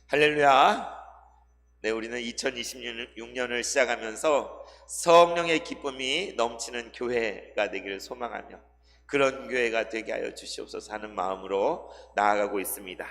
할렐루야. 네, 우리는 2026년을 시작하면서 성령의 기쁨이 넘치는 교회가 되기를 소망하며 그런 교회가 되게 하여 주시옵소서 하는 마음으로 나아가고 있습니다.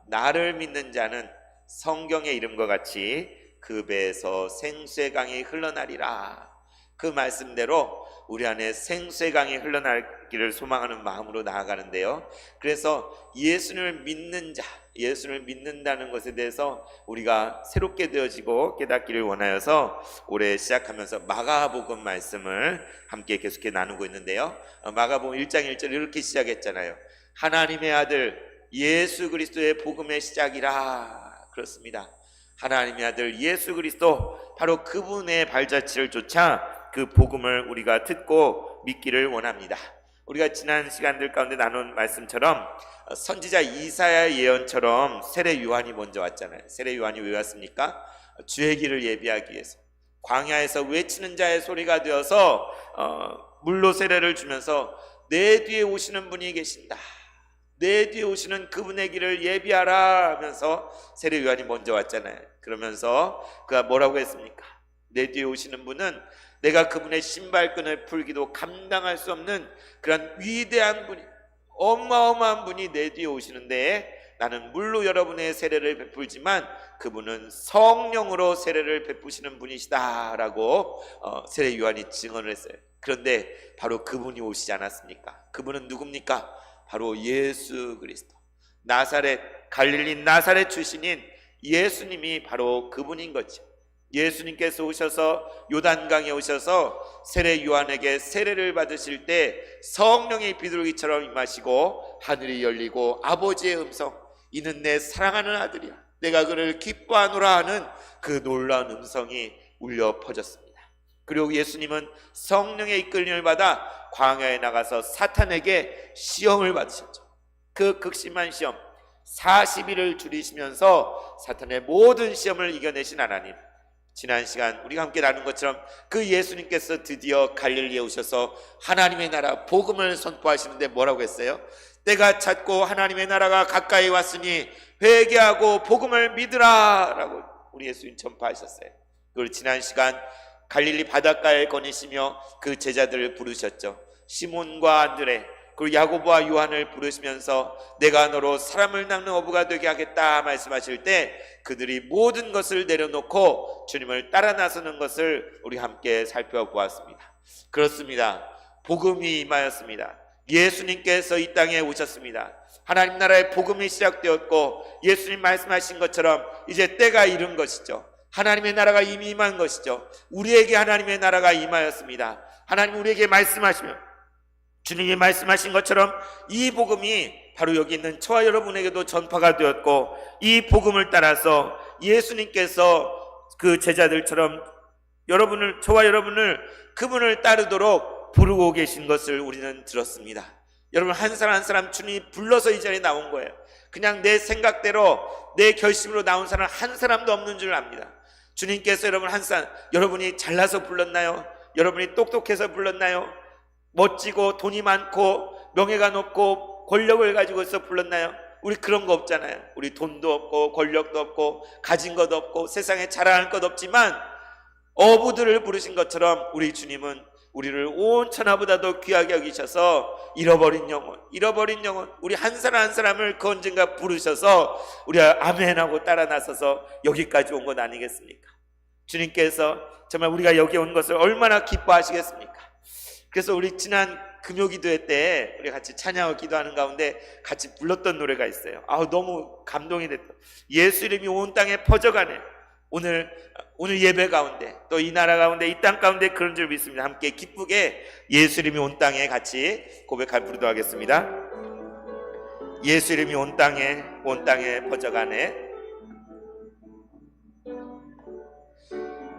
나를 믿는 자는 성경의 이름과 같이 그 배에서 생수의 강이 흘러나리라. 그 말씀대로 우리 안에 생수의 강이 흘러나기를 소망하는 마음으로 나아가는데요, 그래서 예수를 믿는 자, 예수를 믿는다는 것에 대해서 우리가 새롭게 되어지고 깨닫기를 원하여서 올해 시작하면서 마가복음 말씀을 함께 계속해 나누고 있는데요, 마가복음 1장 1절 이렇게 시작했잖아요. 하나님의 아들 예수 그리스도의 복음의 시작이라. 그렇습니다. 하나님의 아들 예수 그리스도, 바로 그분의 발자취를 쫓아 그 복음을 우리가 듣고 믿기를 원합니다. 우리가 지난 시간들 가운데 나눈 말씀처럼 선지자 이사야 예언처럼 세례 요한이 먼저 왔잖아요. 세례 요한이 왜 왔습니까? 주의 길을 예비하기 위해서 광야에서 외치는 자의 소리가 되어서 물로 세례를 주면서 내 뒤에 오시는 분이 계신다, 내 뒤에 오시는 그분의 길을 예비하라 하면서 세례 요한이 먼저 왔잖아요. 그러면서 그가 뭐라고 했습니까? 내 뒤에 오시는 분은 내가 그분의 신발끈을 풀기도 감당할 수 없는 그런 위대한 분이, 어마어마한 분이 내 뒤에 오시는데 나는 물로 여러분의 세례를 베풀지만 그분은 성령으로 세례를 베푸시는 분이시다라고 세례 요한이 증언을 했어요. 그런데 바로 그분이 오시지 않았습니까? 그분은 누굽니까? 바로 예수 그리스도, 나사렛, 갈릴리 나사렛 출신인 예수님이 바로 그분인 거죠. 예수님께서 오셔서 요단강에 오셔서 세례 요한에게 세례를 받으실 때 성령의 비둘기처럼 임하시고 하늘이 열리고 아버지의 음성, 이는 내 사랑하는 아들이야, 내가 그를 기뻐하노라 하는 그 놀라운 음성이 울려 퍼졌습니다. 그리고 예수님은 성령의 이끌림을 받아 광야에 나가서 사탄에게 시험을 받으셨죠. 그 극심한 시험 40일을 줄이시면서 사탄의 모든 시험을 이겨내신 하나님, 지난 시간 우리가 함께 나눈 것처럼 그 예수님께서 드디어 갈릴리에 오셔서 하나님의 나라 복음을 선포하시는데 뭐라고 했어요? 때가 찼고 하나님의 나라가 가까이 왔으니 회개하고 복음을 믿으라 라고 우리 예수님 전파하셨어요. 그걸 지난 시간 갈릴리 바닷가에 거니시며 그 제자들을 부르셨죠. 시몬과 안드레 그리고 야고보와 요한을 부르시면서 내가 너로 사람을 낚는 어부가 되게 하겠다 말씀하실 때 그들이 모든 것을 내려놓고 주님을 따라 나서는 것을 우리 함께 살펴보았습니다. 그렇습니다. 복음이 임하였습니다. 예수님께서 이 땅에 오셨습니다. 하나님 나라의 복음이 시작되었고 예수님 말씀하신 것처럼 이제 때가 이른 것이죠. 하나님의 나라가 이미 임한 것이죠. 우리에게 하나님의 나라가 임하였습니다. 하나님 우리에게 말씀하시며 주님이 말씀하신 것처럼 이 복음이 바로 여기 있는 저와 여러분에게도 전파가 되었고 이 복음을 따라서 예수님께서 그 제자들처럼 저와 여러분을 그분을 따르도록 부르고 계신 것을 우리는 들었습니다. 여러분 한 사람 한 사람 주님이 불러서 이 자리에 나온 거예요. 그냥 내 생각대로 내 결심으로 나온 사람 한 사람도 없는 줄 압니다. 주님께서 여러분이 잘나서 불렀나요? 여러분이 똑똑해서 불렀나요? 멋지고 돈이 많고 명예가 높고 권력을 가지고서 불렀나요? 우리 그런 거 없잖아요. 우리 돈도 없고 권력도 없고 가진 것도 없고 세상에 자랑할 것 없지만 어부들을 부르신 것처럼 우리 주님은 우리를 온 천하보다도 귀하게 여기셔서 잃어버린 영혼 우리 한 사람 한 사람을 그 언젠가 부르셔서 우리가 아멘하고 따라 나서서 여기까지 온 것 아니겠습니까? 주님께서 정말 우리가 여기 온 것을 얼마나 기뻐하시겠습니까? 그래서 우리 지난 금요기도회 때 우리 같이 찬양하고 기도하는 가운데 같이 불렀던 노래가 있어요. 너무 감동이 됐다. 예수 이름이 온 땅에 퍼져가네. 오늘 예배 가운데 또 이 나라 가운데 이 땅 가운데 그런 줄 믿습니다. 함께 기쁘게 예수 이름이 온 땅에 같이 고백할 부르도 하겠습니다. 예수 이름이 온 땅에 퍼져가네.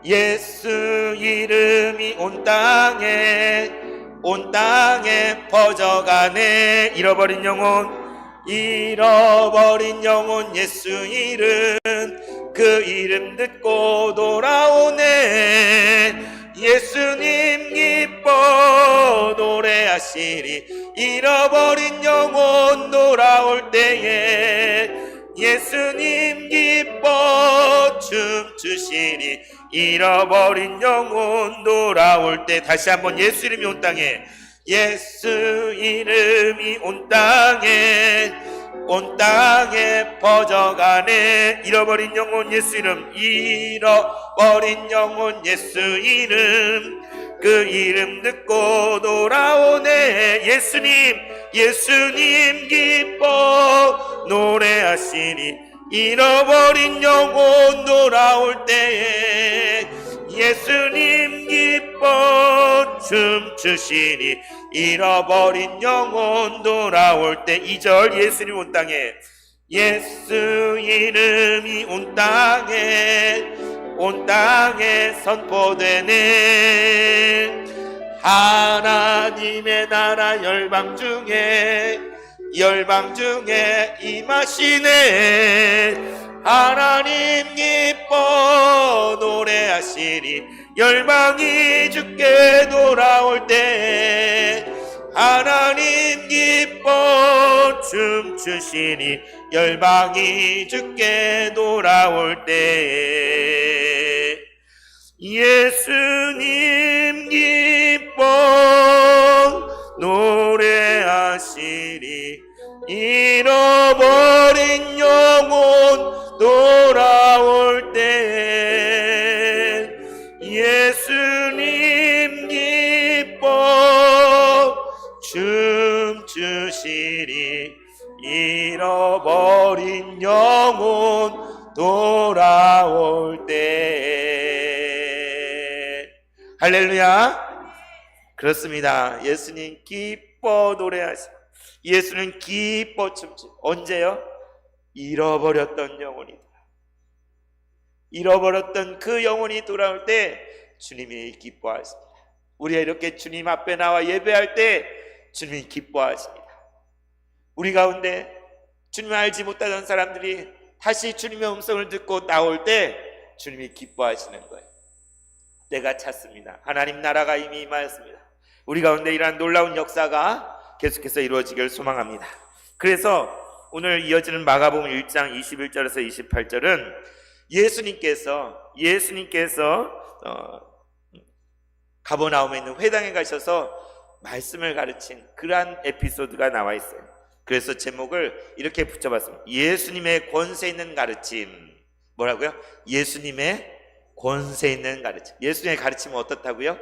예수 이름이 온 땅에 퍼져가네. 잃어버린 영혼 예수 이름, 그 이름 듣고 돌아오네. 예수님 기뻐 노래하시리. 잃어버린 영혼 돌아올 때에 예수님 기뻐 춤추시니 잃어버린 영혼 돌아올 때. 다시 한번 예수 이름이 온 땅에, 예수 이름이 온 땅에 퍼져가네. 잃어버린 영혼 예수 이름, 잃어버린 영혼 예수 이름, 그 이름 듣고 돌아오네. 예수님 기뻐 노래하시니 잃어버린 영혼 돌아올 때에, 예수님 기뻐 춤추시니 잃어버린 영혼 돌아올 때. 2절 예수님 온 땅에, 예수 이름이 온 땅에 선포되네. 하나님의 나라 열방 중에 임하시네. 하나님 기뻐 노래하시니 열방이 주께 돌아올 때, 하나님 기뻐 춤추시니 열방이 주께 돌아올 때, 예수님 기뻐 노래하시니 잃어버린 영혼 돌아올 때, 예수님 기뻐 춤추시니 잃어버린 영혼 돌아올 때. 할렐루야. 그렇습니다. 예수님 기뻐 노래하시, 예수는 기뻐 춤추. 언제요? 잃어버렸던 영혼이다. 잃어버렸던 그 영혼이 돌아올 때 주님이 기뻐하십니다. 우리가 이렇게 주님 앞에 나와 예배할 때 주님이 기뻐하십니다. 우리 가운데 주님을 알지 못하던 사람들이 다시 주님의 음성을 듣고 나올 때 주님이 기뻐하시는 거예요. 때가 찼습니다. 하나님 나라가 이미 임하였습니다. 우리 가운데 이러한 놀라운 역사가 계속해서 이루어지길 소망합니다. 그래서 오늘 이어지는 마가복음 1장 21절에서 28절은 예수님께서 가버나움에 있는 회당에 가셔서 말씀을 가르친 그러한 에피소드가 나와 있어요. 그래서 제목을 이렇게 붙여봤습니다. 예수님의 권세 있는 가르침. 뭐라고요? 예수님의 권세 있는 가르침. 예수님의 가르침은 어떻다고요?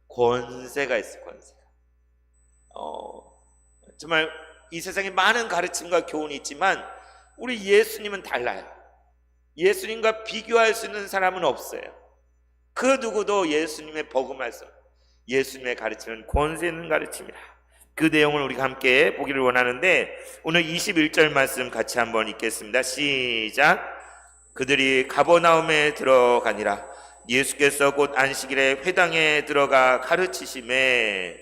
권세가 있어요. 권세가. 정말 이 세상에 많은 가르침과 교훈이 있지만 우리 예수님은 달라요. 예수님과 비교할 수 있는 사람은 없어요. 그 누구도 예수님의 복음할 수, 예수님의 가르침은 권세 있는 가르침이라. 그 내용을 우리가 함께 보기를 원하는데, 오늘 21절 말씀 같이 한번 읽겠습니다. 시작. 그들이 가버나움에 들어가니라. 예수께서 곧 안식일에 회당에 들어가 가르치심에.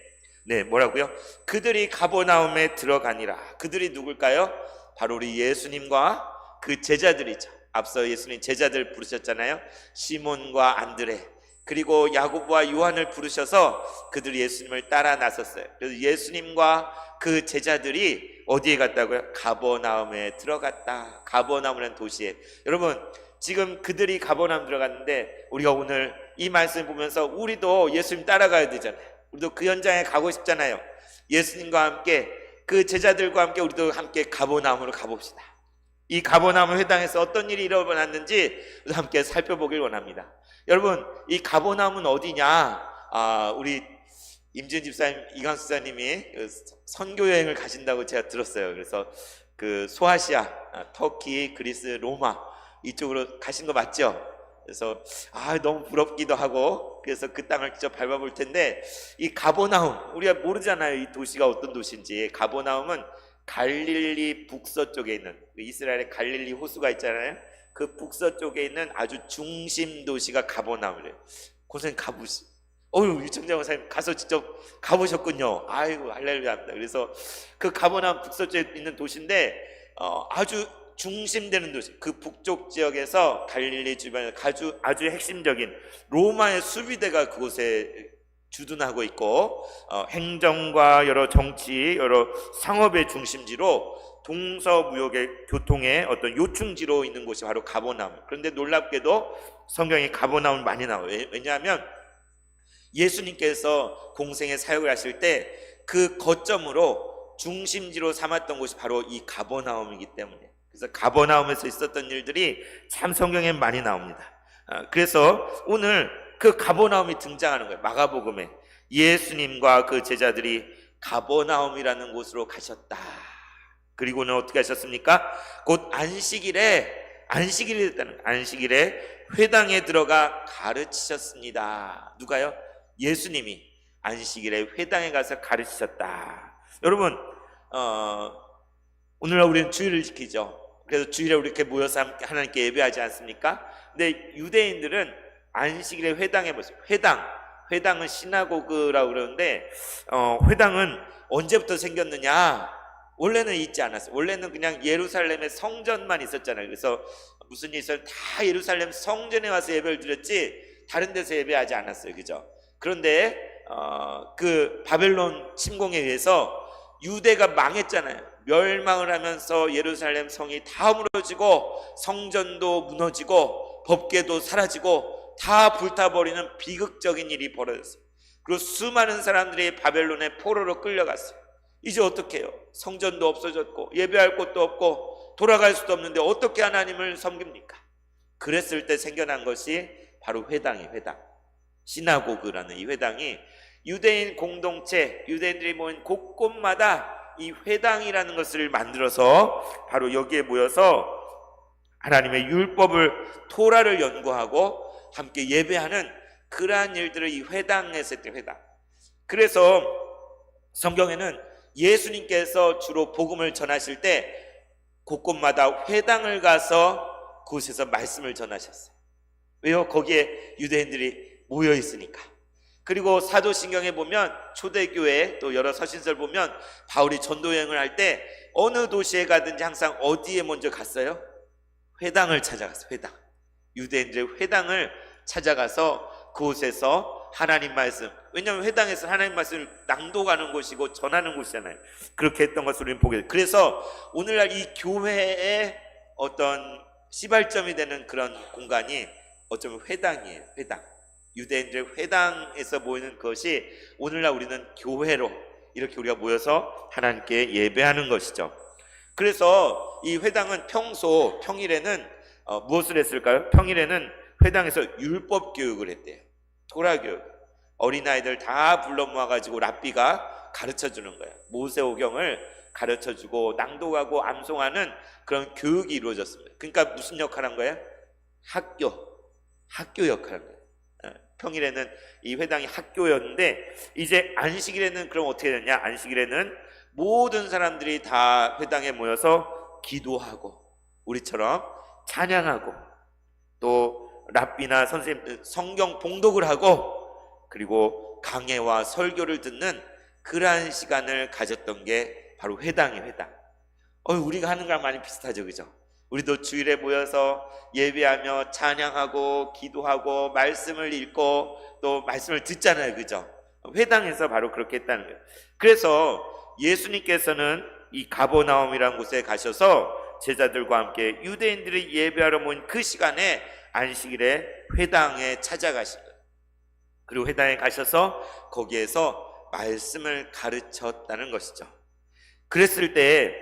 네, 뭐라고요? 그들이 가버나움에 들어가니라. 그들이 누굴까요? 바로 우리 예수님과 그 제자들이죠. 앞서 예수님 제자들 부르셨잖아요. 시몬과 안드레, 그리고 야고보와 요한을 부르셔서 그들이 예수님을 따라 나섰어요. 그래서 예수님과 그 제자들이 어디에 갔다고요? 가버나움에 들어갔다. 가버나움이라는 도시에. 여러분, 지금 그들이 가버나움 들어갔는데 우리가 오늘 이 말씀 보면서 우리도 예수님 따라가야 되잖아요. 우리도 그 현장에 가고 싶잖아요. 예수님과 함께, 그 제자들과 함께 우리도 함께 가버나움으로 가봅시다. 이 가버나움 회당에서 어떤 일이 일어났는지 함께 살펴보길 원합니다. 여러분, 이 가버나움은 어디냐? 우리 임지은 집사님, 이강수 집사님이 선교 여행을 가신다고 제가 들었어요. 그래서 그 소아시아, 터키, 그리스, 로마 이쪽으로 가신 거 맞죠? 그래서 너무 부럽기도 하고, 그래서 그 땅을 직접 밟아볼 텐데, 이 가버나움, 우리가 모르잖아요. 이 도시가 어떤 도시인지. 가버나움은 갈릴리 북서쪽에 있는, 이스라엘의 갈릴리 호수가 있잖아요. 그 북서쪽에 있는 아주 중심 도시가 가버나움이래요. 고생 가보시. 유청장 목사님 가서 직접 가보셨군요. 아이고, 할렐루야합니다. 그래서 그 가버나움 북서쪽에 있는 도시인데 아주 중심되는 도시, 그 북쪽 지역에서 갈릴리 주변에 아주 핵심적인 로마의 수비대가 그곳에 주둔하고 있고, 행정과 여러 정치, 여러 상업의 중심지로 동서무역의 교통의 어떤 요충지로 있는 곳이 바로 가버나움. 그런데 놀랍게도 성경에 가버나움 많이 나와요. 왜냐하면 예수님께서 공생의 사역을 하실 때 그 거점으로 중심지로 삼았던 곳이 바로 이 가버나움이기 때문에, 그래서 가버나움에서 있었던 일들이 참 성경에 많이 나옵니다. 그래서 오늘 그 가버나움이 등장하는 거예요. 마가복음에 예수님과 그 제자들이 가버나움이라는 곳으로 가셨다. 그리고는 어떻게 하셨습니까? 곧 안식일이 됐다는 거예요. 안식일에 회당에 들어가 가르치셨습니다. 누가요? 예수님이 안식일에 회당에 가서 가르치셨다. 여러분, 오늘날 우리는 주일을 지키죠. 그래서 주일에 우리 이렇게 모여서 하나님께 예배하지 않습니까? 근데 유대인들은 안식일에 회당에 보세요. 회당은 시나고그라고 그러는데, 회당은 언제부터 생겼느냐? 원래는 있지 않았어요. 원래는 그냥 예루살렘의 성전만 있었잖아요. 그래서 무슨 일 있어요? 다 예루살렘 성전에 와서 예배를 드렸지 다른 데서 예배하지 않았어요. 그죠? 그런데 그 바벨론 침공에 의해서 유대가 망했잖아요. 멸망을 하면서 예루살렘 성이 다 무너지고 성전도 무너지고 법궤도 사라지고 다 불타버리는 비극적인 일이 벌어졌어요. 그리고 수많은 사람들이 바벨론의 포로로 끌려갔어요. 이제 어떻게 해요? 성전도 없어졌고 예배할 곳도 없고 돌아갈 수도 없는데 어떻게 하나님을 섬깁니까? 그랬을 때 생겨난 것이 바로 회당이에요. 회당. 시나고그라는 이 회당이 유대인 공동체, 유대인들이 모인 곳곳마다 이 회당이라는 것을 만들어서 바로 여기에 모여서 하나님의 율법을, 토라를 연구하고 함께 예배하는 그러한 일들을 이 회당에서 했대요. 회당. 그래서 성경에는 예수님께서 주로 복음을 전하실 때 곳곳마다 회당을 가서 그곳에서 말씀을 전하셨어요. 왜요? 거기에 유대인들이 모여 있으니까. 그리고 사도신경에 보면 초대교회 또 여러 서신서를 보면 바울이 전도여행을 할 때 어느 도시에 가든지 항상 어디에 먼저 갔어요? 회당을 찾아갔어요. 회당. 유대인들의 회당을 찾아가서 그곳에서 하나님 말씀, 왜냐하면 회당에서 하나님 말씀을 낭독하는 곳이고 전하는 곳이잖아요. 그렇게 했던 것을 우리는 보게 돼요. 그래서 오늘날 이 교회의 어떤 시발점이 되는 그런 공간이 어쩌면 회당이에요. 회당. 유대인들의 회당에서 모이는 것이 오늘날 우리는 교회로 이렇게 우리가 모여서 하나님께 예배하는 것이죠. 그래서 이 회당은 평일에는 무엇을 했을까요? 평일에는 회당에서 율법 교육을 했대요. 토라 교육. 어린아이들 다 불러 모아가지고 랍비가 가르쳐주는 거예요. 모세오경을 가르쳐주고 낭독하고 암송하는 그런 교육이 이루어졌습니다. 그러니까 무슨 역할을 한 거예요? 학교 역할을 한 거예요. 평일에는 이 회당이 학교였는데 이제 안식일에는 그럼 어떻게 되냐? 안식일에는 모든 사람들이 다 회당에 모여서 기도하고 우리처럼 찬양하고 또 랍비나 선생님 성경 봉독을 하고 그리고 강해와 설교를 듣는 그러한 시간을 가졌던 게 바로 회당이에요. 회당. 우리가 하는 거랑 많이 비슷하죠. 그죠? 우리도 주일에 모여서 예배하며 찬양하고 기도하고 말씀을 읽고 또 말씀을 듣잖아요. 그죠? 회당에서 바로 그렇게 했다는 거예요. 그래서 예수님께서는 이 가버나움이라는 곳에 가셔서 제자들과 함께 유대인들이 예배하러 모인 그 시간에 안식일에 회당에 찾아가신 거예요. 그리고 회당에 가셔서 거기에서 말씀을 가르쳤다는 것이죠. 그랬을 때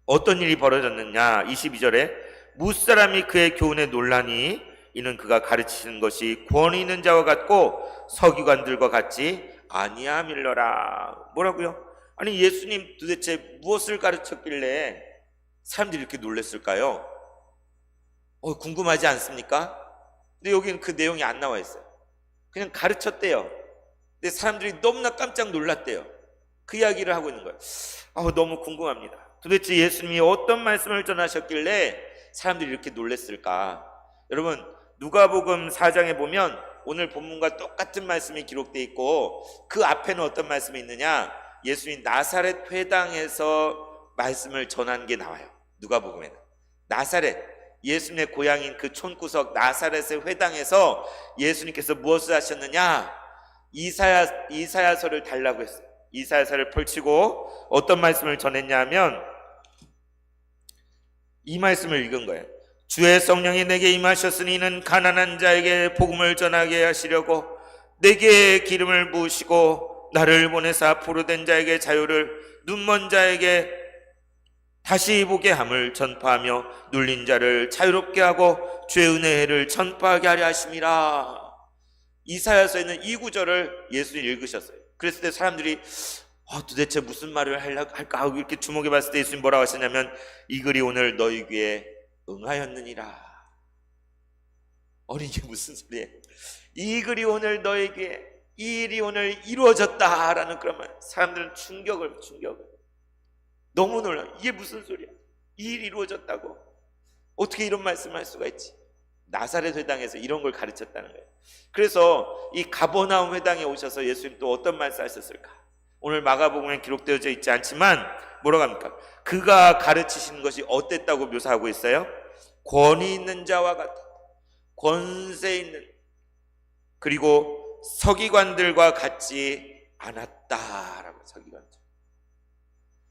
어떤 일이 벌어졌느냐? 22절에 무사람이 그의 교훈에 놀라니 이는 그가 가르치는 것이 권위 있는 자와 같고 서기관들과 같지 아니함일러라. 뭐라고요? 아니 예수님 도대체 무엇을 가르쳤길래 사람들이 이렇게 놀랐을까요? 궁금하지 않습니까? 근데 여기는 그 내용이 안 나와 있어요. 그냥 가르쳤대요. 근데 사람들이 너무나 깜짝 놀랐대요. 그 이야기를 하고 있는 거예요. 너무 궁금합니다. 도대체 예수님이 어떤 말씀을 전하셨길래 사람들이 이렇게 놀랐을까? 여러분 누가복음 4장에 보면 오늘 본문과 똑같은 말씀이 기록되어 있고 그 앞에는 어떤 말씀이 있느냐? 예수님 나사렛 회당에서 말씀을 전한 게 나와요. 누가복음에는 나사렛, 예수님의 고향인 그 촌구석 나사렛의 회당에서 예수님께서 무엇을 하셨느냐? 이사야서를 달라고 했어요. 이사야서를 펼치고 어떤 말씀을 전했냐 하면 이 말씀을 읽은 거예요. 주의 성령이 내게 임하셨으니 이는 가난한 자에게 복음을 전하게 하시려고 내게 기름을 부으시고 나를 보내사 포로된 자에게 자유를, 눈먼 자에게 다시 보게 함을 전파하며 눌린 자를 자유롭게 하고 주의 은혜를 전파하게 하려 하심이라. 이사야서에는 이 구절을 예수님이 읽으셨어요. 그랬을 때 사람들이 도대체 무슨 말을 할까 하고 이렇게 주목해 봤을 때 예수님 뭐라고 하셨냐면 이 글이 오늘 너희 귀에 응하였느니라. 이게 무슨 소리예요? 이 글이 오늘 너희 귀에, 이 일이 오늘 이루어졌다라는 그런 말. 사람들은 충격을 너무 놀라. 이게 무슨 소리야? 이 일이 이루어졌다고? 어떻게 이런 말씀을 할 수가 있지? 나사렛 회당에서 이런 걸 가르쳤다는 거예요. 그래서 이 가버나움 회당에 오셔서 예수님 또 어떤 말씀 하셨을까? 오늘 마가복음에 기록되어져 있지 않지만 뭐라고 합니까? 그가 가르치신 것이 어땠다고 묘사하고 있어요? 권위 있는 자와 같다, 권세 있는, 그리고 서기관들과 같지 않았다라고. 서기관들.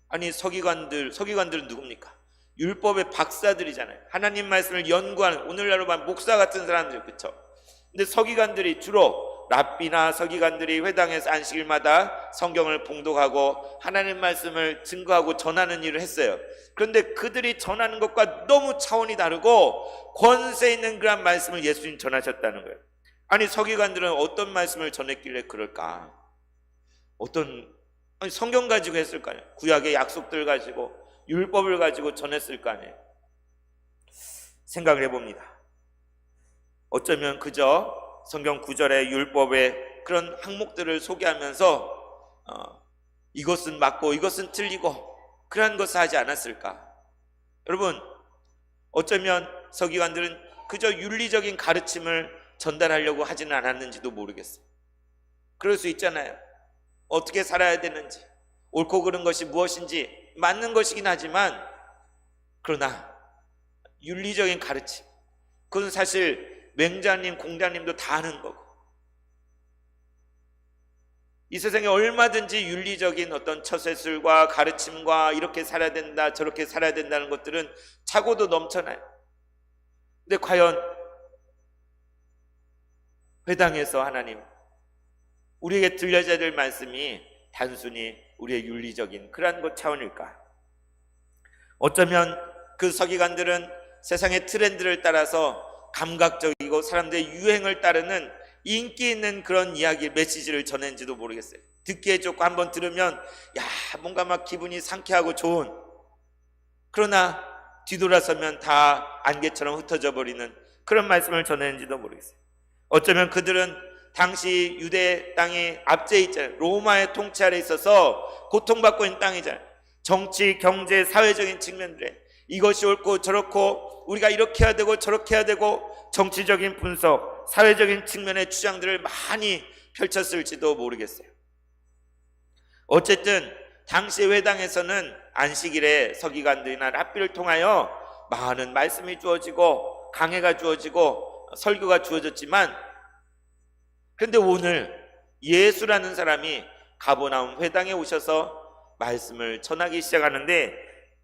아니 서기관들은 누굽니까? 율법의 박사들이잖아요. 하나님 말씀을 연구하는, 오늘날로 말하면 목사 같은 사람들, 그렇죠? 근데 서기관들이 주로 랍비나 서기관들이 회당에서 안식일마다 성경을 봉독하고 하나님 말씀을 증거하고 전하는 일을 했어요. 그런데 그들이 전하는 것과 너무 차원이 다르고 권세 있는 그런 말씀을 예수님 전하셨다는 거예요. 아니 서기관들은 어떤 말씀을 전했길래 그럴까? 성경 가지고 했을 거 아니에요. 구약의 약속들 가지고, 율법을 가지고 전했을 거 아니에요. 생각을 해봅니다. 어쩌면 그저 성경 구절의 율법의 그런 항목들을 소개하면서 이것은 맞고 이것은 틀리고 그러한 것을 하지 않았을까? 여러분, 어쩌면 서기관들은 그저 윤리적인 가르침을 전달하려고 하지는 않았는지도 모르겠어요. 그럴 수 있잖아요. 어떻게 살아야 되는지, 옳고 그른 것이 무엇인지 맞는 것이긴 하지만, 그러나 윤리적인 가르침, 그건 사실 맹자님, 공자님도 다 아는 거고, 이 세상에 얼마든지 윤리적인 어떤 처세술과 가르침과 이렇게 살아야 된다, 저렇게 살아야 된다는 것들은 차고도 넘쳐나요. 근데 과연 회당에서 하나님, 우리에게 들려져야 될 말씀이 단순히 우리의 윤리적인 그러한 것 차원일까? 어쩌면 그 서기관들은 세상의 트렌드를 따라서 감각적이고 사람들의 유행을 따르는 인기 있는 그런 이야기, 메시지를 전했는지도 모르겠어요. 듣기에 좋고 한번 들으면 뭔가 막 기분이 상쾌하고 좋은, 그러나 뒤돌아서면 다 안개처럼 흩어져 버리는 그런 말씀을 전했는지도 모르겠어요. 어쩌면 그들은 당시 유대 땅이 압제해 있잖아요. 로마의 통치 아래 있어서 고통받고 있는 땅이잖아요. 정치, 경제, 사회적인 측면들에 이것이 옳고 저렇고 우리가 이렇게 해야 되고 저렇게 해야 되고 정치적인 분석, 사회적인 측면의 주장들을 많이 펼쳤을지도 모르겠어요. 어쨌든 당시 회당에서는 안식일에 서기관들이나 랍비를 통하여 많은 말씀이 주어지고 강해가 주어지고 설교가 주어졌지만, 그런데 오늘 예수라는 사람이 가버나움 회당에 오셔서 말씀을 전하기 시작하는데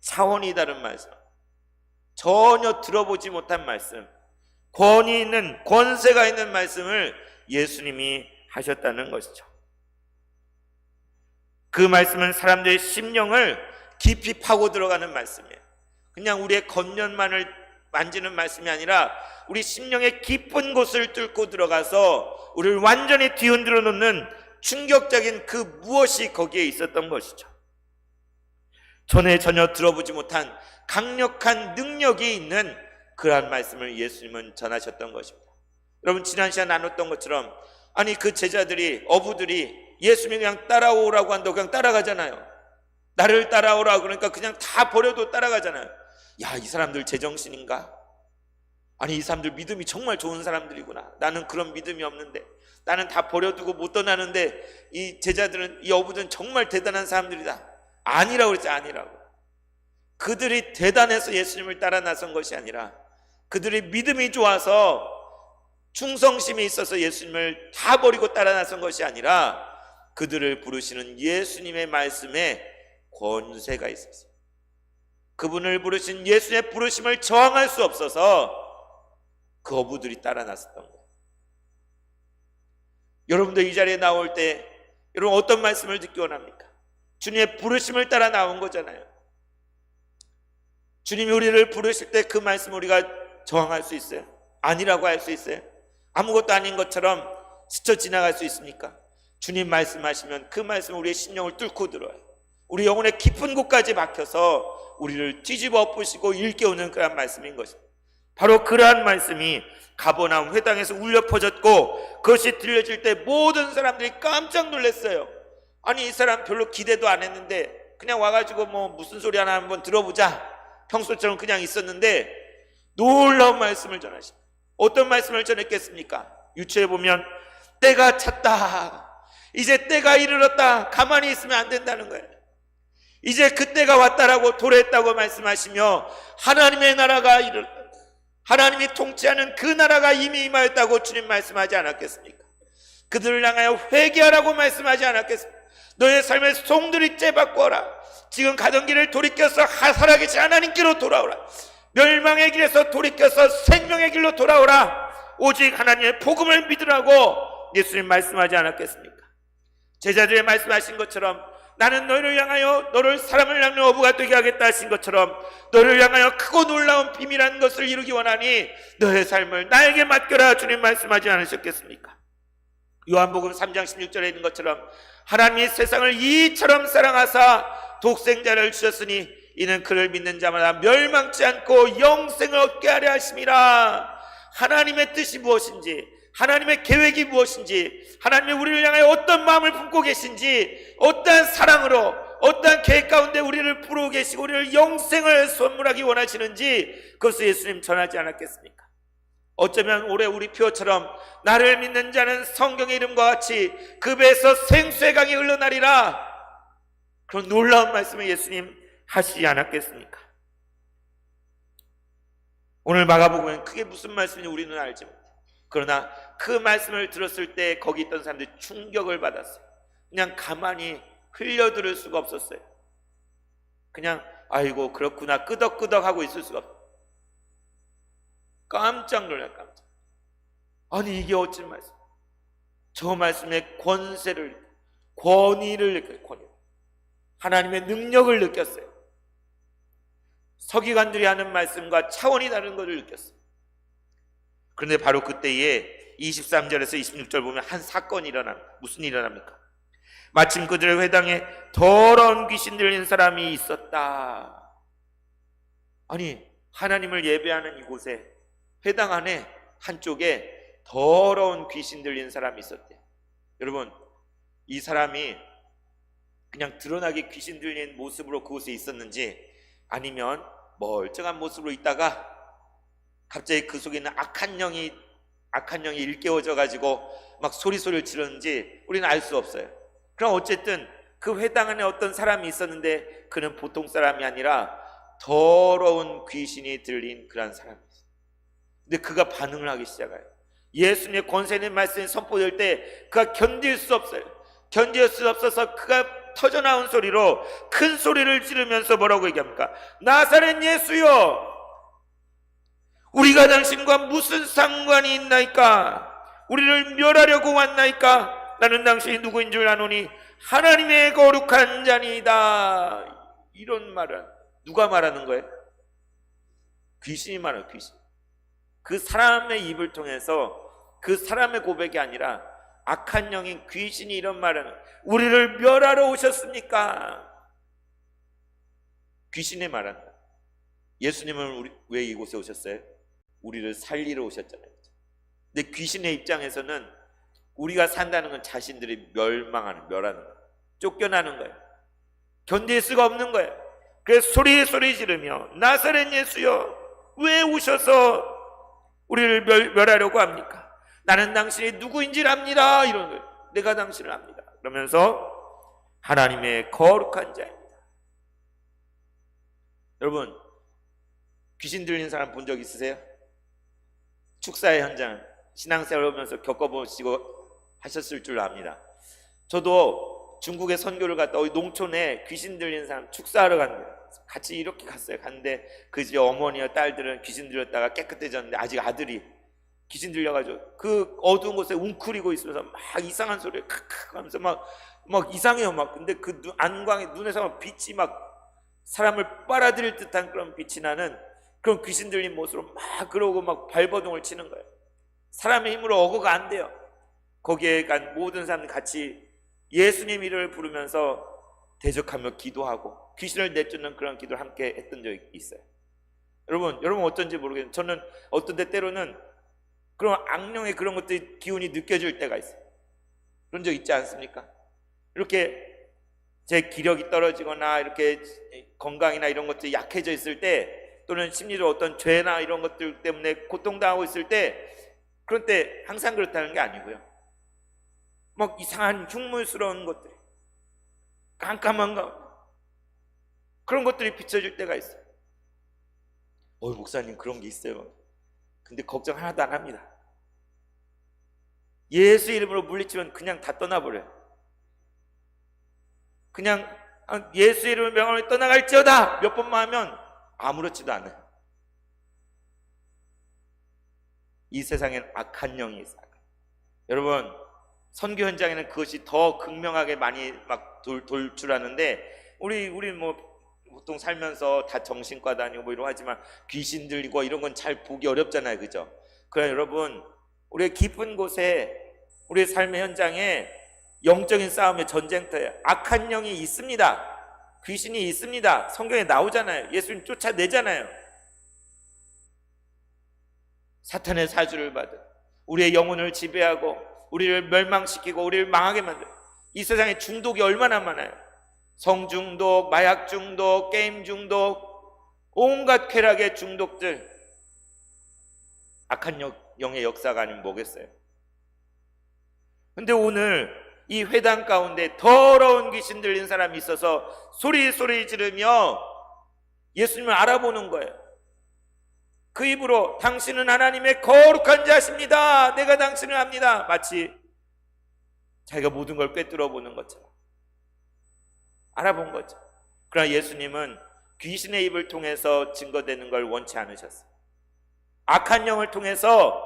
차원이 다른 말씀, 전혀 들어보지 못한 말씀, 권위 있는, 권세가 있는 말씀을 예수님이 하셨다는 것이죠. 그 말씀은 사람들의 심령을 깊이 파고 들어가는 말씀이에요. 그냥 우리의 겉면만을 만지는 말씀이 아니라 우리 심령의 깊은 곳을 뚫고 들어가서 우리를 완전히 뒤흔들어 놓는 충격적인 그 무엇이 거기에 있었던 것이죠. 전에 전혀 들어보지 못한 강력한 능력이 있는 그러한 말씀을 예수님은 전하셨던 것입니다. 여러분, 지난 시간 나눴던 것처럼, 아니 그 제자들이, 어부들이 예수님이 그냥 따라오라고 한다고 그냥 따라가잖아요. 나를 따라오라 그러니까 그냥 다 버려도 따라가잖아요. 이 사람들 제정신인가? 아니 이 사람들 믿음이 정말 좋은 사람들이구나. 나는 그런 믿음이 없는데, 나는 다 버려두고 못 떠나는데 이 제자들은, 이 어부들은 정말 대단한 사람들이다. 아니라고 그랬지. 아니라고. 그들이 대단해서 예수님을 따라 나선 것이 아니라 그들이 믿음이 좋아서 충성심이 있어서 예수님을 다 버리고 따라 나선 것이 아니라 그들을 부르시는 예수님의 말씀에 권세가 있었어요. 그분을 부르신 예수의 부르심을 저항할 수 없어서 그 어부들이 따라 나섰던 거예요. 여러분들 이 자리에 나올 때 여러분 어떤 말씀을 듣기 원합니까? 주님의 부르심을 따라 나온 거잖아요. 주님이 우리를 부르실 때 그 말씀 우리가 저항할 수 있어요? 아니라고 할 수 있어요? 아무것도 아닌 것처럼 스쳐 지나갈 수 있습니까? 주님 말씀하시면 그 말씀은 우리의 심령을 뚫고 들어요. 우리 영혼의 깊은 곳까지 박혀서 우리를 뒤집어 엎으시고 일깨우는 그런 말씀인 것입니다. 바로 그러한 말씀이 가버나움 회당에서 울려 퍼졌고 그것이 들려질 때 모든 사람들이 깜짝 놀랐어요. 아니 이 사람 별로 기대도 안 했는데 그냥 와가지고 뭐 무슨 소리 하나 한번 들어보자, 평소처럼 그냥 있었는데 놀라운 말씀을 전하십니다. 어떤 말씀을 전했겠습니까? 유추해 보면 때가 찼다, 이제 때가 이르렀다, 가만히 있으면 안 된다는 거예요. 이제 그 때가 왔다라고 도래했다고 말씀하시며 하나님의 나라가 이르렀다, 하나님이 통치하는 그 나라가 이미 임하였다고 주님 말씀하지 않았겠습니까? 그들을 향하여 회개하라고 말씀하지 않았겠습니까? 너의 삶의 송두리 째바꾸어라. 지금 가던 길을 돌이켜서 살아계신 하나님께로 돌아오라. 멸망의 길에서 돌이켜서 생명의 길로 돌아오라. 오직 하나님의 복음을 믿으라고 예수님 말씀하지 않았겠습니까? 제자들의 말씀하신 것처럼 나는 너희를 향하여 너를 사람을 낚는 어부가 되게 하겠다 하신 것처럼 너를 향하여 크고 놀라운 비밀한 것을 이루기 원하니 너의 삶을 나에게 맡겨라. 주님 말씀하지 않으셨겠습니까? 요한복음 3장 16절에 있는 것처럼 하나님이 세상을 이처럼 사랑하사 독생자를 주셨으니 이는 그를 믿는 자마다 멸망치 않고 영생을 얻게 하려 하심이라. 하나님의 뜻이 무엇인지, 하나님의 계획이 무엇인지, 하나님이 우리를 향하여 어떤 마음을 품고 계신지, 어떠한 사랑으로 어떠한 계획 가운데 우리를 부르고 계시고 우리를 영생을 선물하기 원하시는지 그것을 예수님 전하지 않았겠습니까? 어쩌면 올해 우리 표처럼 나를 믿는 자는 성경의 이름과 같이 그 배에서 생수의 강이 흘러나리라, 그런 놀라운 말씀을 예수님 하시지 않았겠습니까? 오늘 마가복음은 그게 무슨 말씀인지 우리는 알지 못해요. 그러나 그 말씀을 들었을 때 거기 있던 사람들이 충격을 받았어요. 그냥 가만히 흘려들을 수가 없었어요. 그냥 아이고 그렇구나 끄덕끄덕 하고 있을 수가 없어요. 깜짝 놀라요. 깜짝. 아니 이게 어찌 말씀, 저 말씀의 권세를, 권위를 느껴요. 권위. 하나님의 능력을 느꼈어요. 서기관들이 하는 말씀과 차원이 다른 것을 느꼈어요. 그런데 바로 그때에 23절에서 26절 보면 한 사건이 일어납니다. 무슨 일이 일어납니까? 마침 그들의 회당에 더러운 귀신 들린 사람이 있었다. 아니 하나님을 예배하는 이곳에 회당 안에 한쪽에 더러운 귀신 들린 사람이 있었대요. 여러분 이 사람이 그냥 드러나게 귀신 들린 모습으로 그곳에 있었는지 아니면 멀쩡한 모습으로 있다가 갑자기 그 속에 있는 악한 영이 일깨워져 가지고 막 소리를 지르는지 우리는 알 수 없어요. 그럼 어쨌든 그 회당 안에 어떤 사람이 있었는데 그는 보통 사람이 아니라 더러운 귀신이 들린 그런 사람이었어요. 근데 그가 반응을 하기 시작해요. 예수님의 권세 있는 말씀이 선포될 때 그가 견딜 수 없어요. 견딜 수 없어서 그가 터져나온 소리로 큰 소리를 지르면서 뭐라고 얘기합니까? 나사렛 예수여, 우리가 당신과 무슨 상관이 있나이까? 우리를 멸하려고 왔나이까? 나는 당신이 누구인 줄 아노니 하나님의 거룩한 자니이다. 이런 말은 누가 말하는 거예요? 귀신이 말해요. 귀신. 그 사람의 입을 통해서 그 사람의 고백이 아니라 악한 영인 귀신이 이런 말을 하는, 우리를 멸하러 오셨습니까? 귀신이 말하는 거예요. 예수님은 왜 이곳에 오셨어요? 우리를 살리러 오셨잖아요. 근데 귀신의 입장에서는 우리가 산다는 건 자신들이 멸하는 거예요. 쫓겨나는 거예요. 견딜 수가 없는 거예요. 그래서 소리 지르며 나사렛 예수여, 왜 오셔서 우리를 멸하려고 합니까? 나는 당신이 누구인지를 압니다. 이런 거예요. 내가 당신을 압니다. 그러면서 하나님의 거룩한 자입니다. 여러분 귀신 들리는 사람 본 적 있으세요? 축사의 현장 신앙생활 하면서 겪어보시고 하셨을 줄 압니다. 저도 중국에 선교를 갔다 농촌에 귀신 들린 사람 축사하러 갔는데 같이 이렇게 갔어요. 갔는데 그 집 어머니와 딸들은 귀신 들렸다가 깨끗해졌는데 아직 아들이 귀신 들려가지고 그 어두운 곳에 웅크리고 있으면서 막 이상한 소리 크크 하면서 막 이상해요. 막 근데 그 안광에 눈에서 막 빛이 막 사람을 빨아들일 듯한 그런 빛이 나는 그런 귀신 들린 모습으로 막 그러고 막 발버둥을 치는 거예요. 사람의 힘으로 어거가 안 돼요. 거기에 간 모든 사람들이 같이 예수님 이름을 부르면서 대적하며 기도하고 귀신을 내쫓는 그런 기도를 함께 했던 적이 있어요. 여러분 어떤지 모르겠는데 저는 어떤 때 때로는 그런 악령의 그런 것들이 기운이 느껴질 때가 있어요. 그런 적 있지 않습니까? 이렇게 제 기력이 떨어지거나 이렇게 건강이나 이런 것들이 약해져 있을 때 또는 심리로 어떤 죄나 이런 것들 때문에 고통당하고 있을 때 그런 때 항상 그렇다는 게 아니고요. 막 이상한 흉물스러운 것들이 깜깜한 거 그런 것들이 비춰질 때가 있어요. 목사님 그런 게 있어요. 근데 걱정 하나도 안 합니다. 예수 이름으로 물리치면 그냥 다 떠나버려요. 그냥 예수 이름을 명하며 떠나갈지어다 몇 번만 하면 아무렇지도 않아요. 이 세상엔 악한 영이 있어요. 여러분 선교 현장에는 그것이 더 극명하게 많이 막 돌출하는데 우리 뭐 보통 살면서 다 정신과 다니고 뭐 이런 하지만 귀신 들리고 이런 건 잘 보기 어렵잖아요, 그죠? 그러나 여러분 우리의 깊은 곳에 우리의 삶의 현장에 영적인 싸움의 전쟁터예요. 악한 영이 있습니다. 귀신이 있습니다. 성경에 나오잖아요. 예수님 쫓아내잖아요. 사탄의 사주를 받은 우리의 영혼을 지배하고 우리를 멸망시키고 우리를 망하게 만들어요. 이 세상에 중독이 얼마나 많아요. 성중독, 마약 중독, 게임 중독, 온갖 쾌락의 중독들. 악한 영의 역사가 아니면 뭐겠어요? 근데 오늘 이 회당 가운데 더러운 귀신 들린 사람이 있어서 소리 지르며 예수님을 알아보는 거예요. 그 입으로 당신은 하나님의 거룩한 자십니다. 내가 당신을 압니다. 마치 자기가 모든 걸 꿰뚫어 보는 것처럼 알아본 거죠. 그러나 예수님은 귀신의 입을 통해서 증거되는 걸 원치 않으셨어요. 악한 영을 통해서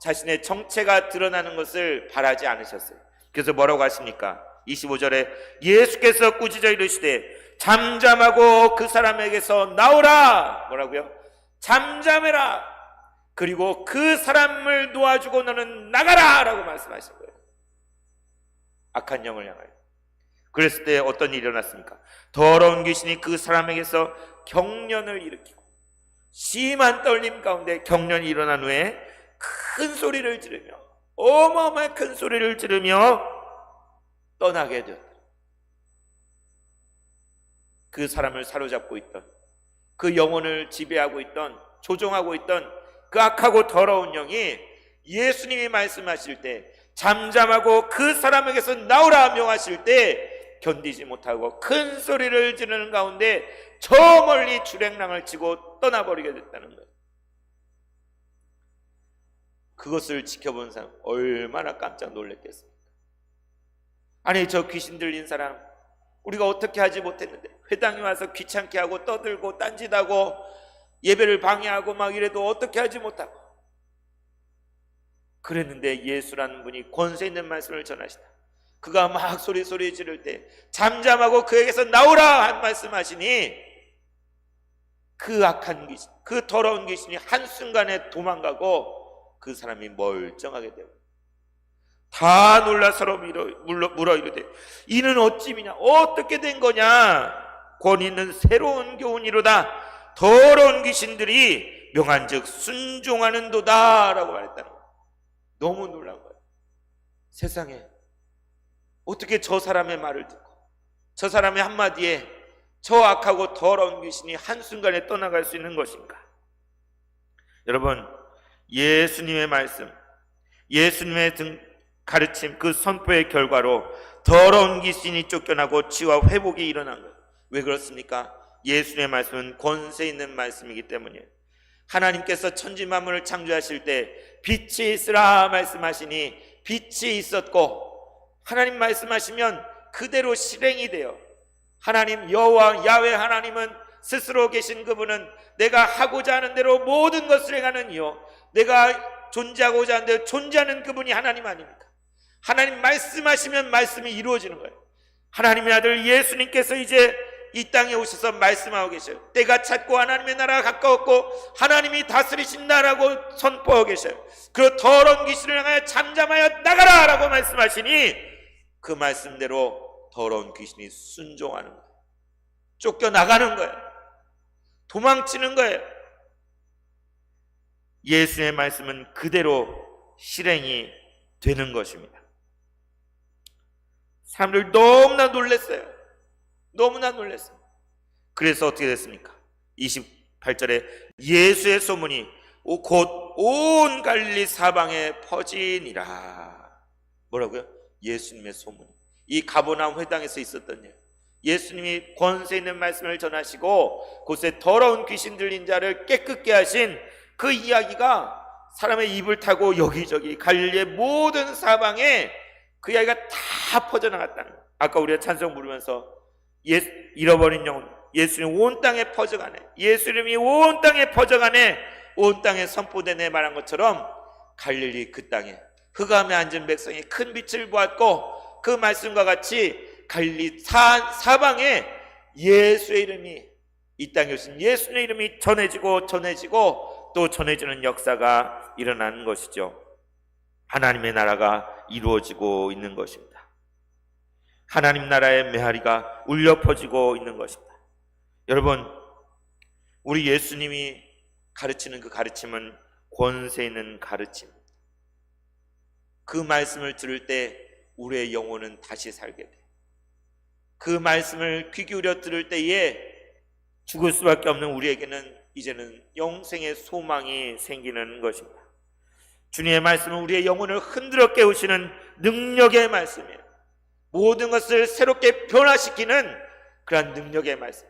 자신의 정체가 드러나는 것을 바라지 않으셨어요. 그래서 뭐라고 하십니까? 25절에 예수께서 꾸짖어 이르시되 잠잠하고 그 사람에게서 나오라. 뭐라고요? 잠잠해라. 그리고 그 사람을 놓아주고 너는 나가라 라고 말씀하신 거예요. 악한 영을 향하여. 그랬을 때 어떤 일이 일어났습니까? 더러운 귀신이 그 사람에게서 경련을 일으키고 심한 떨림 가운데 경련이 일어난 후에 큰 소리를 지르며 어마어마한 큰 소리를 지르며 떠나게 되었다. 그 사람을 사로잡고 있던 그 영혼을 지배하고 있던 조종하고 있던 그 악하고 더러운 영이 예수님이 말씀하실 때 잠잠하고 그 사람에게서 나오라 명하실 때 견디지 못하고 큰 소리를 지르는 가운데 저 멀리 주랭랑을 치고 떠나버리게 됐다는 거예요. 그것을 지켜본 사람 얼마나 깜짝 놀랐겠습니까? 아니 저 귀신 들린 사람 우리가 어떻게 하지 못했는데 회당에 와서 귀찮게 하고 떠들고 딴짓하고 예배를 방해하고 막 이래도 어떻게 하지 못하고 그랬는데 예수라는 분이 권세 있는 말씀을 전하시다. 그가 막 소리 지를 때 잠잠하고 그에게서 나오라 한 말씀하시니 그 악한 귀신, 그 더러운 귀신이 한순간에 도망가고 그 사람이 멀쩡하게 되고 다 놀라 서로 물어 이르되 이는 어찌미냐 어떻게 된 거냐 권위 있는 새로운 교훈이로다 더러운 귀신들이 명한즉 순종하는도다 라고 말했다는 거예요. 너무 놀란 거예요. 세상에 어떻게 저 사람의 말을 듣고 저 사람의 한마디에 저 악하고 더러운 귀신이 한순간에 떠나갈 수 있는 것인가? 여러분 예수님의 말씀 예수님의 가르침 그 선포의 결과로 더러운 귀신이 쫓겨나고 치유와 회복이 일어난 거예요. 왜 그렇습니까? 예수님의 말씀은 권세 있는 말씀이기 때문이에요. 하나님께서 천지 만물을 창조하실 때 빛이 있으라 말씀하시니 빛이 있었고 하나님 말씀하시면 그대로 실행이 돼요. 하나님 여호와 야훼 하나님은 스스로 계신 그분은 내가 하고자 하는 대로 모든 것을 행하는 이요 내가 존재하고자 하는 대로 존재하는 그분이 하나님 아닙니까? 하나님 말씀하시면 말씀이 이루어지는 거예요. 하나님의 아들 예수님께서 이제 이 땅에 오셔서 말씀하고 계셔요. 때가 찼고 하나님의 나라가 가까웠고 하나님이 다스리신다라고 선포하고 계셔요. 그 더러운 귀신을 향하여 잠잠하여 나가라 라고 말씀하시니 그 말씀대로 더러운 귀신이 순종하는 거예요. 쫓겨나가는 거예요. 도망치는 거예요. 예수의 말씀은 그대로 실행이 되는 것입니다. 사람들 너무나 놀랐어요. 너무나 놀랐어요. 그래서 어떻게 됐습니까? 28절에 예수의 소문이 곧 온 갈릴리 사방에 퍼지니라. 뭐라고요? 예수님의 소문. 이 가버나움 회당에서 있었던 일. 예수님이 권세 있는 말씀을 전하시고 곳에 더러운 귀신 들린 자를 깨끗게 하신 그 이야기가 사람의 입을 타고 여기저기 갈릴리의 모든 사방에 그 이야기가 다 퍼져나갔다는 거예요. 아까 우리가 찬송 부르면서 잃어버린 영혼 예수님 온 땅에 퍼져가네. 예수 이름이 온 땅에 퍼져가네. 온 땅에 선포되네 말한 것처럼 갈릴리 그 땅에 흑암에 앉은 백성이 큰 빛을 보았고 그 말씀과 같이 갈릴리 사방에 예수의 이름이 이 땅에 오신 예수의 이름이 전해지고 또 전해지는 역사가 일어나는 것이죠. 하나님의 나라가 이루어지고 있는 것입니다. 하나님 나라의 메아리가 울려 퍼지고 있는 것입니다. 여러분, 우리 예수님이 가르치는 그 가르침은 권세 있는 가르침입니다. 그 말씀을 들을 때 우리의 영혼은 다시 살게 돼요. 그 말씀을 귀 기울여 들을 때에 죽을 수밖에 없는 우리에게는 이제는 영생의 소망이 생기는 것입니다. 주님의 말씀은 우리의 영혼을 흔들어 깨우시는 능력의 말씀이에요. 모든 것을 새롭게 변화시키는 그러한 능력의 말씀.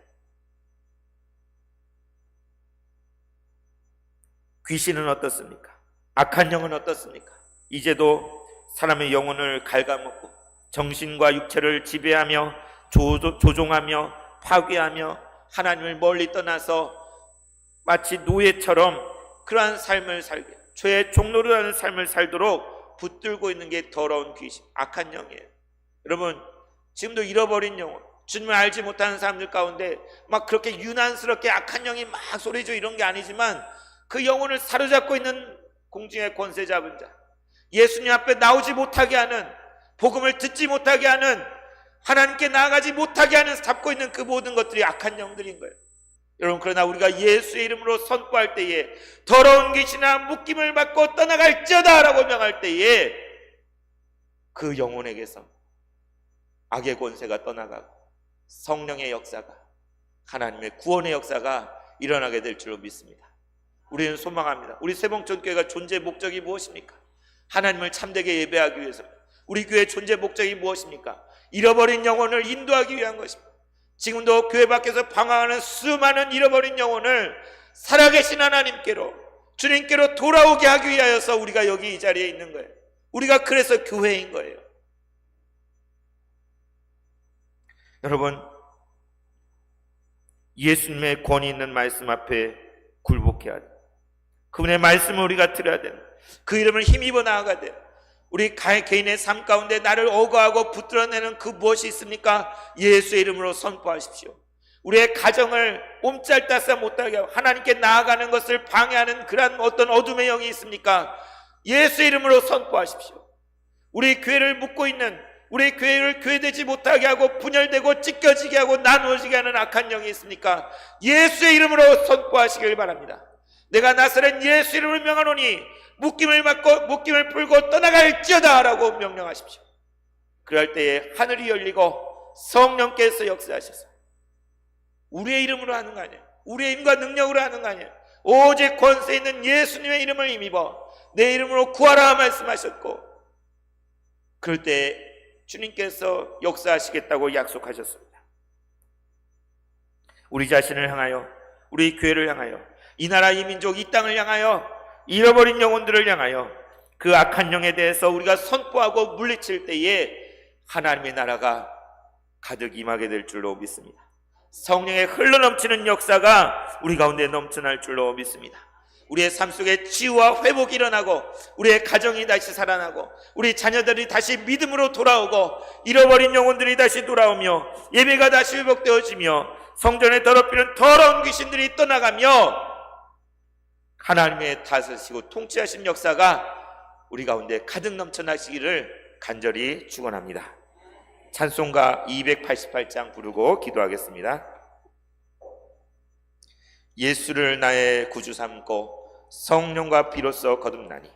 귀신은 어떻습니까? 악한 영은 어떻습니까? 이제도 사람의 영혼을 갉아먹고 정신과 육체를 지배하며 조종하며 파괴하며 하나님을 멀리 떠나서 마치 노예처럼 그러한 삶을 살게, 죄의 종로를 하는 삶을 살도록 붙들고 있는 게 더러운 귀신, 악한 영이에요. 여러분, 지금도 잃어버린 영혼, 주님을 알지 못하는 사람들 가운데 막 그렇게 유난스럽게 악한 영이 막 소리죠 이런 게 아니지만 그 영혼을 사로잡고 있는 공중의 권세 잡은 자, 예수님 앞에 나오지 못하게 하는, 복음을 듣지 못하게 하는, 하나님께 나아가지 못하게 하는, 잡고 있는 그 모든 것들이 악한 영들인 거예요. 여러분, 그러나 우리가 예수의 이름으로 선포할 때에 더러운 귀신아 묶임을 받고 떠나갈지어다 라고 명할 때에 그 영혼에게서 악의 권세가 떠나가고 성령의 역사가, 하나님의 구원의 역사가 일어나게 될 줄로 믿습니다. 우리는 소망합니다. 우리 세봉천교회가 존재 목적이 무엇입니까? 하나님을 참되게 예배하기 위해서입니다. 우리 교회의 존재 목적이 무엇입니까? 잃어버린 영혼을 인도하기 위한 것입니다. 지금도 교회 밖에서 방황하는 수많은 잃어버린 영혼을 살아계신 하나님께로, 주님께로 돌아오게 하기 위하여서 우리가 여기 이 자리에 있는 거예요. 우리가 그래서 교회인 거예요. 여러분, 예수님의 권위 있는 말씀 앞에 굴복해야 돼요. 그분의 말씀을 우리가 들어야 돼요. 그 이름을 힘입어 나아가야 돼요. 우리 개인의 삶 가운데 나를 억어하고 붙들어내는 그 무엇이 있습니까? 예수의 이름으로 선포하십시오. 우리의 가정을 옴짤따싸 못하게 하고 하나님께 나아가는 것을 방해하는 그런 어떤 어둠의 영이 있습니까? 예수의 이름으로 선포하십시오. 우리 교회를 묶고 있는, 우리 교회를 교회되지 못하게 하고 분열되고 찢겨지게 하고 나누어지게 하는 악한 영이 있습니까? 예수의 이름으로 선포하시길 바랍니다. 내가 나사렛 예수 이름을 명하노니 묶임을 풀고 떠나갈지어다 라고 명령하십시오. 그럴 때에 하늘이 열리고 성령께서 역사하셔서 우리의 이름으로 하는 거 아니에요. 우리의 힘과 능력으로 하는 거 아니에요. 오직 권세 있는 예수님의 이름을 힘입어 내 이름으로 구하라 말씀하셨고, 그럴 때 주님께서 역사하시겠다고 약속하셨습니다. 우리 자신을 향하여, 우리 교회를 향하여, 이 나라 이 민족 이 땅을 향하여, 잃어버린 영혼들을 향하여 그 악한 영에 대해서 우리가 선포하고 물리칠 때에 하나님의 나라가 가득 임하게 될 줄로 믿습니다. 성령의 흘러넘치는 역사가 우리 가운데 넘쳐날 줄로 믿습니다. 우리의 삶 속에 치유와 회복이 일어나고 우리의 가정이 다시 살아나고 우리 자녀들이 다시 믿음으로 돌아오고 잃어버린 영혼들이 다시 돌아오며 예배가 다시 회복되어지며 성전에 더럽히는 더러운 귀신들이 떠나가며 하나님의 다스리시고 통치하신 역사가 우리 가운데 가득 넘쳐나시기를 간절히 축원합니다. 찬송가 288장 부르고 기도하겠습니다. 예수를 나의 구주 삼고 성령과 비로소 거듭나니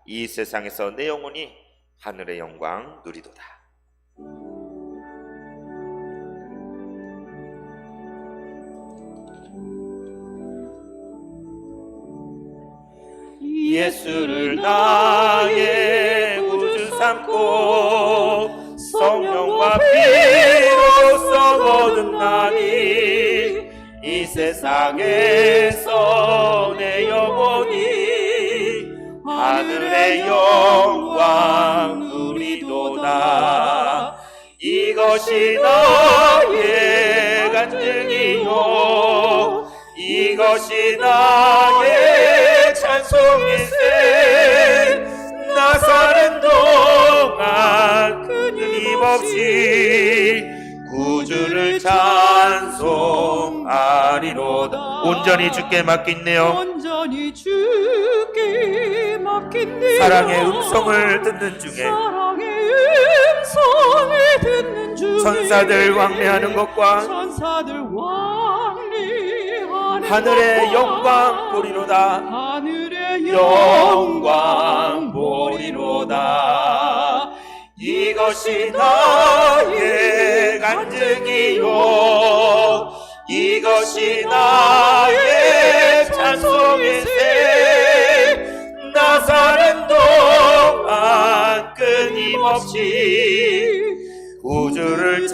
이 세상에서 내 영혼이 하늘의 영광 누리도다. 예수를 나의 구주 삼고 성령과 비로소 거듭나니 이 세상에서 내 영혼이 하늘의 영광 누리도다. 이것이 나의 간증이요 이것이 나의 찬송일세. 나 사는 동안 끊임없이 구주를 찬송하리로다. 온전히 주께 맡긴네요. 온전히 주께 맡긴네요. 사랑의 음성을 듣는 중에 사랑의 음성을 듣는 중에 천사들 왕래하는 것과 천사들 왕래하는 하늘의 영광 보리로다. 하늘의 영광 보리로다. 이것이 나의 간증이요 이것이 나의 찬송일세. 나 사는 동안 끊임없이 구주를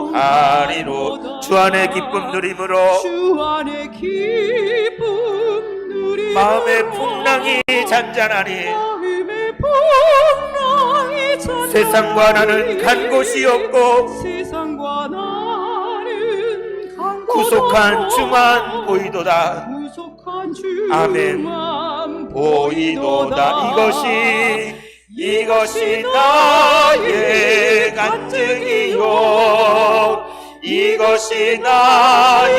찬송하리로. 주 안의 기쁨 누림으로 주 안의 기쁨 누리로 마음의 풍랑이 잔잔하니 마음의 풍랑이 잔잔하니 세상과 나는 간 곳이 없고 세상과 나는 간 곳 구속한 없고 주만 보이도다. 구속한 아멘. 주만 보이도다. 이것이 나의 간증이요 이것이 나의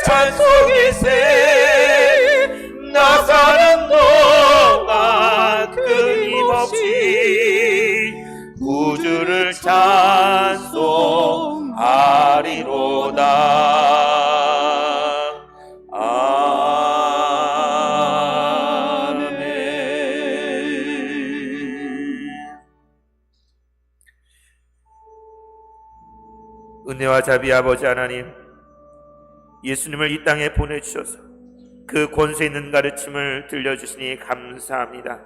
찬송일세. 나 사는 동안 끊임없이 구주를 찬송하리로다. 아멘. 은혜와 자비 아버지 하나님, 예수님을 이 땅에 보내주셔서 그 권세 있는 가르침을 들려주시니 감사합니다.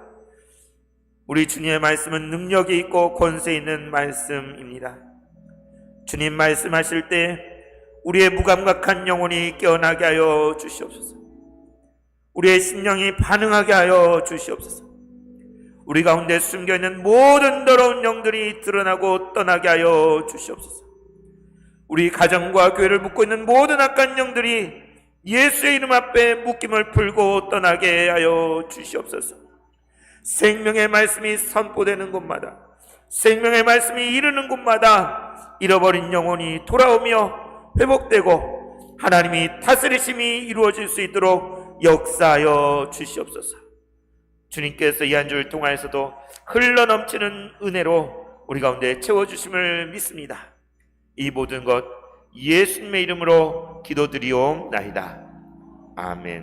우리 주님의 말씀은 능력이 있고 권세 있는 말씀입니다. 주님 말씀하실 때 우리의 무감각한 영혼이 깨어나게 하여 주시옵소서. 우리의 심령이 반응하게 하여 주시옵소서. 우리 가운데 숨겨있는 모든 더러운 영들이 드러나고 떠나게 하여 주시옵소서. 우리 가정과 교회를 묶고 있는 모든 악한 영들이 예수의 이름 앞에 묶임을 풀고 떠나게 하여 주시옵소서. 생명의 말씀이 선포되는 곳마다, 생명의 말씀이 이르는 곳마다 잃어버린 영혼이 돌아오며 회복되고 하나님이 다스리심이 이루어질 수 있도록 역사하여 주시옵소서. 주님께서 이 한 주를 통하여서도 흘러넘치는 은혜로 우리 가운데 채워주심을 믿습니다. 이 모든 것 예수님의 이름으로 기도드리옵나이다. 아멘.